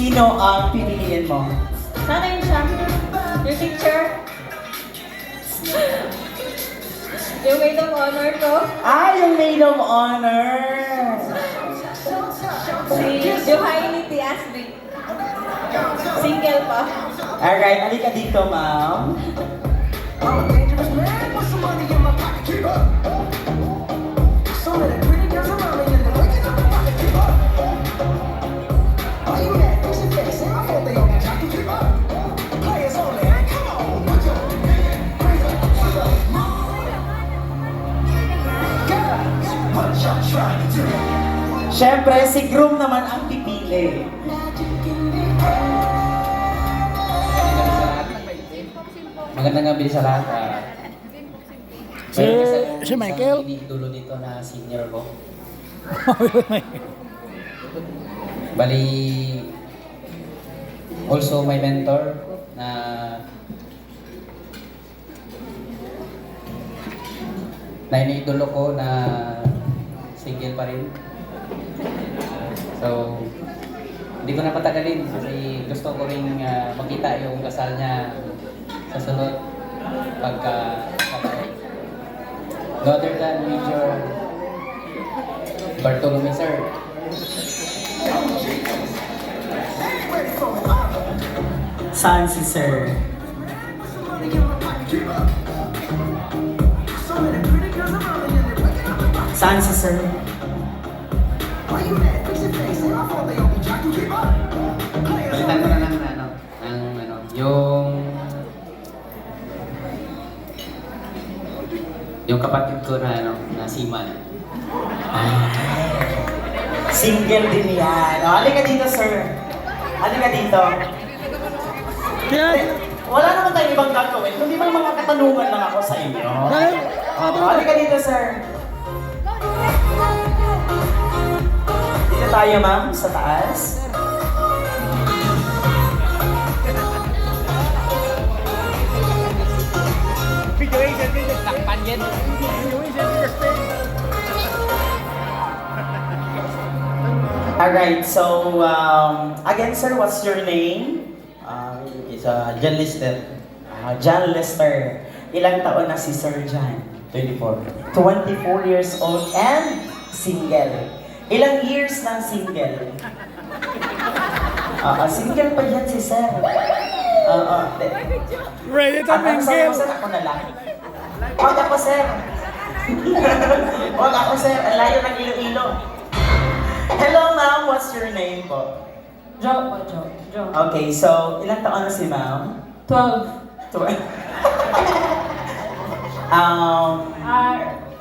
Sino ang pipiliin mo? Sana yun siya. Your teacher. Yung maid of honor ko. Ah, yung maid of honor. Si Johaini T. Ashley. Single pa. Alright, halika dito, ma'am. I'm a dangerous man with some money in my pocket. Keep up. Some of the pretty girls around me and they're waking up my pocket. Keep up. Are you mad? Fix your face. Ain't my fault they on the jockey. Keep up. Players only. Hey, come on. Put your hands up. Keep up. Guys, what y'all trying to do? Siyempre, si groom naman ang pipili. Magandang gabi sa lahat. Si Michael? Dulo dito na senior ko. Bali, also my mentor na iniidolo ko na single pa rin. So, hindi ko na patagalin kasi gusto ko rin makita yung kasal niya sa sunod pagka kapatid. No other than Major Bartolome, sir. Saan si sir? Saan si sir? Are you mad? Fix your face. Ain't my fault they on the jockey. Keep up. Players Balitan ko only. na lang na yung kapatid ko na na seaman. Single din yan. O, halika dito, sir. Halika dito. Wala naman tayong ibang gagawin. Kundi may mga katanungan lang ako sa inyo. Halika dito, sir. Dito tayo, ma'am, sa taas. Alright, so, again, sir, what's your name? It's John Lister. John Lester. Ilang taon na si Sir John? 24. 24 years old and single. Ilang years na single? Single pa yan si Sir. Ready to Ang sabi ko, mingle. sir, ako na lang. Huwag ako, sir. Huwag ako, sir. Ang layo ng Iloilo. Hello, ma'am. What's your name po? Jo po, Jo. Okay, so, ilang taon na si ma'am? 12.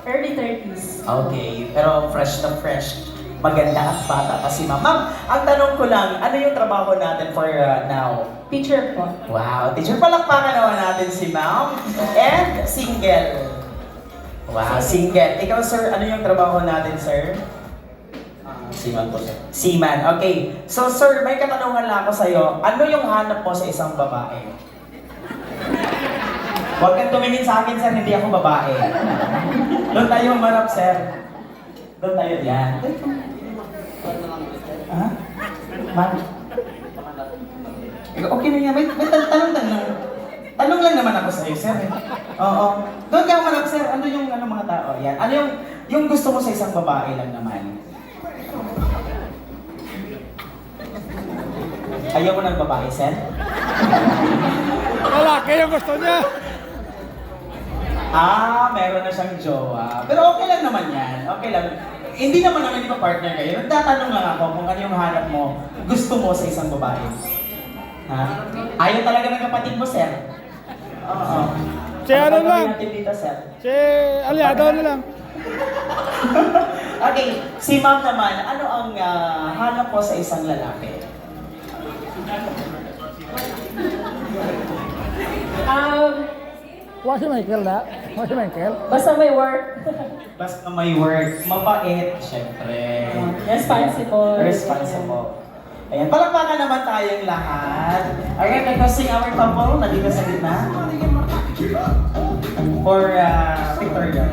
Early 30s. Okay, pero fresh na fresh. Maganda at bata pa si ma'am. Ma'am, ang tanong ko lang, ano yung trabaho natin for now? Teacher po. Wow, teacher, palakpakan naman natin si ma'am. And single. Wow, single. Ikaw, sir, ano yung trabaho natin, sir? Seaman po, sir. Seaman. Okay. So, sir, may katanungan lang ako sa'yo. Ano yung hanap mo sa isang babae? Huwag kang tumingin sa akin, sir. Hindi ako babae. Doon tayo humarap, sir. Doon tayo diyan. Ha? Ma'am? Okay na yan. May tanong. Tanong lang naman ako sa'yo, sir. Oo. Doon ka humarap, sir. Ano yung mga tao? Yan. Ano yung gusto mo sa isang babae lang naman? Ayaw mo ng babae, sir? Lalaki yung gusto niya. Meron na siyang jowa. Pero okay lang naman yan. Okay lang. Hindi naman di ba partner kayo? Nagtatanong lang ako kung ano yung hanap mo, gusto mo sa isang babae. Ha? Ayaw talaga ng kapatid mo, sir? Oo. Si ano gagawin lang? natin dito, sir? Si aliado na lang. Okay, si ma'am naman, ano ang hanap mo sa isang lalaki? Wala si Michael na. Wala si Michael. Basta may work. Basta may work, mabait, syempre. Responsible. Responsible. Ayan, palakpakan naman tayong lahat. Alright, nag-sing our couple na dito sa gitna. For Victoria.